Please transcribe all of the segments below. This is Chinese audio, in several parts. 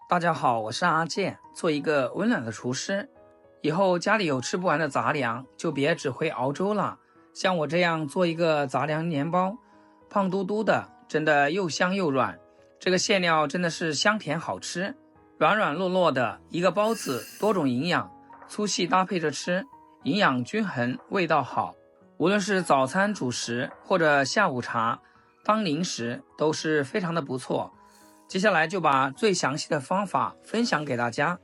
大家好，我是阿健，做一个温暖的厨师。以后家里有吃不完的杂粮，就别只会熬粥了。像我这样做一个杂粮年包，胖嘟嘟的，真的又香又软。这个馅料真的是香甜好吃，软软糯糯的一个包子，多种营养，粗细搭配着吃，营养均衡，味道好。无论是早餐主食或者下午茶当零食，都是非常的不错。接下来就把最详细的方法分享给大家。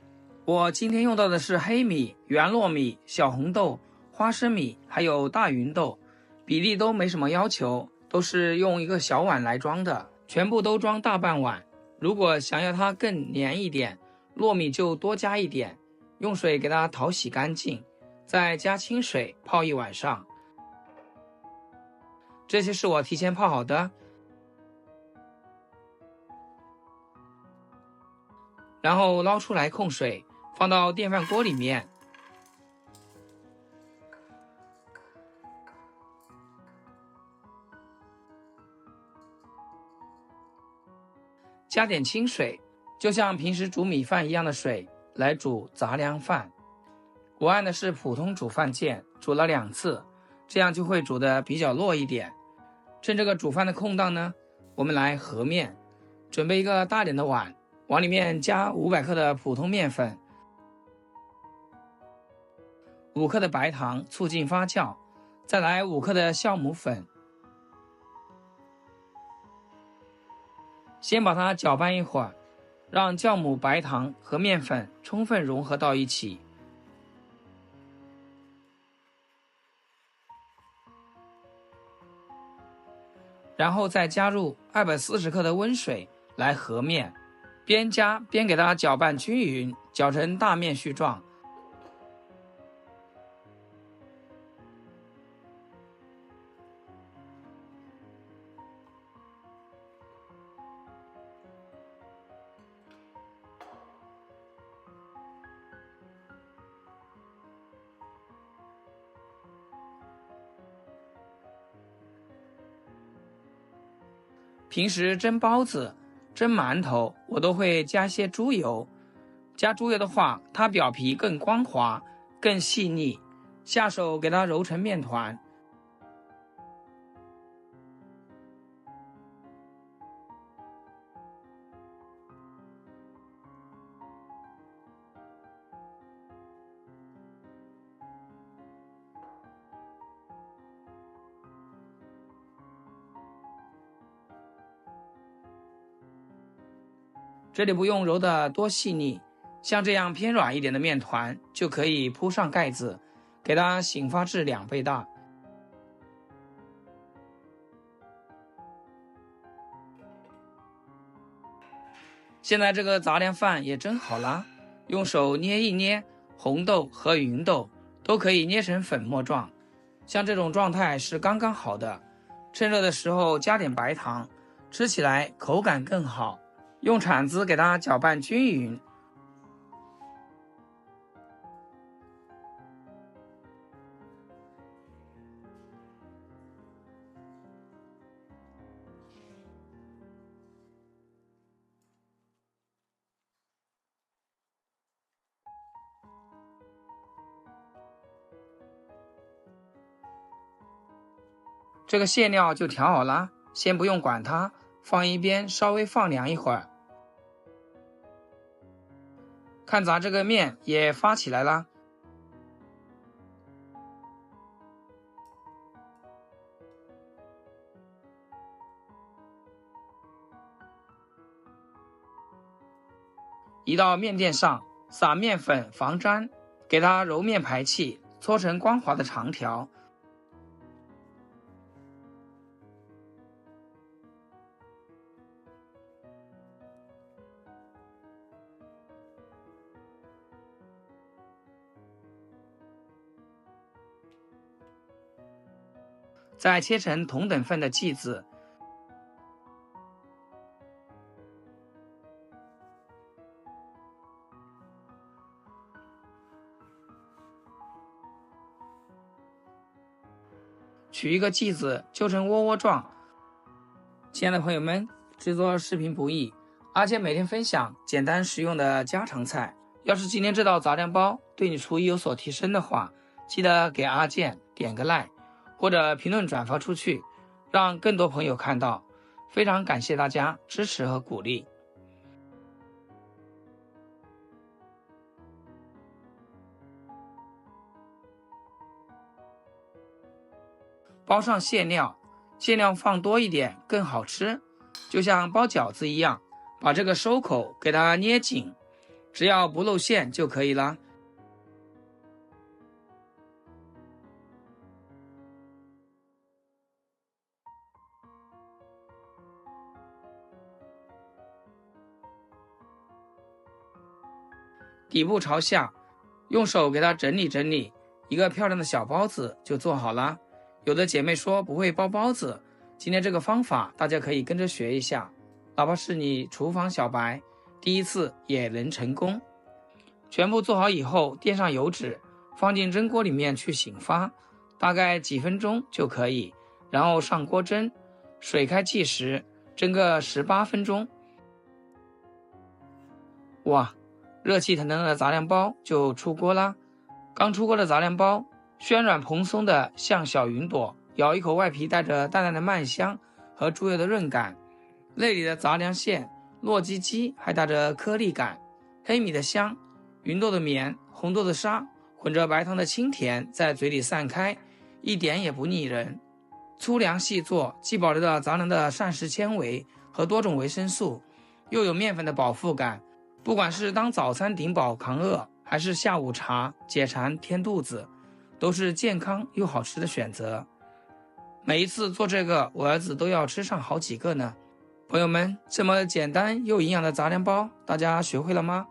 我今天用到的是黑米、圆糯米、小红豆、花生米还有大芸豆，比例都没什么要求，都是用一个小碗来装的，全部都装大半碗。如果想要它更黏一点，糯米就多加一点，用水给它淘洗干净，再加清水泡一晚上。这些是我提前泡好的，然后捞出来控水，放到电饭锅里面，加点清水，就像平时煮米饭一样的水来煮杂粮饭。我按的是普通煮饭键，煮了2次，这样就会煮得比较糯一点。趁这个煮饭的空档呢，我们来和面。准备一个大点的碗，往里面加500克的普通面粉，5克的白糖促进发酵，再来5克的酵母粉，先把它搅拌一会儿，让酵母、白糖和面粉充分融合到一起。然后再加入240克的温水来和面，边加边给它搅拌均匀，搅成大面絮状。平时蒸包子、蒸馒头，我都会加些猪油。加猪油的话，它表皮更光滑、更细腻，下手给它揉成面团。这里不用揉得多细腻，像这样偏软一点的面团就可以铺上盖子，给它醒发至2倍大。现在这个杂粮饭也蒸好了，用手捏一捏，红豆和芸豆都可以捏成粉末状，像这种状态是刚刚好的。趁热的时候加点白糖，吃起来口感更好。用铲子给它搅拌均匀。这个馅料就调好了，先不用管它，放一边稍微放凉一会儿。看咱这个面也发起来了，移到面垫上，撒面粉防粘，给它揉面排气，搓成光滑的长条。再切成同等份的剂子，取一个剂子揪成窝窝状。亲爱的朋友们，制作视频不易，阿健每天分享简单实用的家常菜。要是今天这道杂粮包对你厨艺有所提升的话，记得给阿健点个 like， 或者评论转发出去，让更多朋友看到。非常感谢大家支持和鼓励。包上馅料，馅料放多一点更好吃，就像包饺子一样，把这个收口给它捏紧，只要不露馅就可以了。底部朝下，用手给它整理整理，一个漂亮的小包子就做好了。有的姐妹说不会包包子，今天这个方法大家可以跟着学一下，哪怕是你厨房小白，第一次也能成功。全部做好以后，垫上油纸，放进蒸锅里面去醒发，大概几分钟就可以。然后上锅蒸，水开计时，蒸个18分钟。哇，热气腾腾的杂粮包就出锅啦！刚出锅的杂粮包，暄软蓬松的像小云朵，咬一口外皮带着淡淡的麦香和猪油的润感，内里的杂粮馅糯叽叽，还带着颗粒感，黑米的香，芸豆的绵，红豆的沙，混着白糖的清甜，在嘴里散开，一点也不腻人。粗粮细做，既保留了杂粮的膳食纤维和多种维生素，又有面粉的饱腹感，不管是当早餐顶饱扛饿，还是下午茶解馋填肚子，都是健康又好吃的选择。每一次做这个，我儿子都要吃上好几个呢。朋友们，这么简单又营养的杂粮包，大家学会了吗？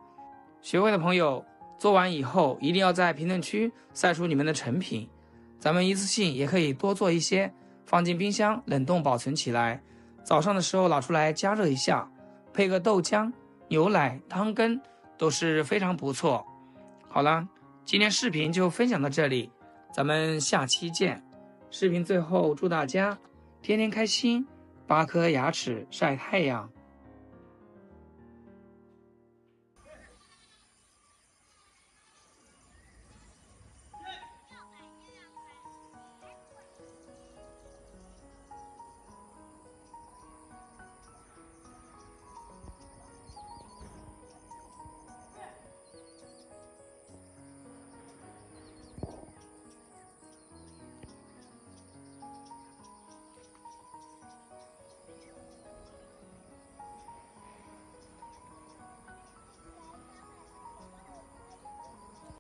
学会的朋友，做完以后一定要在评论区晒出你们的成品，咱们一次性也可以多做一些，放进冰箱冷冻保存起来，早上的时候拿出来加热一下，配个豆浆、牛奶、汤羹都是非常不错。好了，今天视频就分享到这里，咱们下期见。视频最后祝大家天天开心，8颗牙齿晒太阳。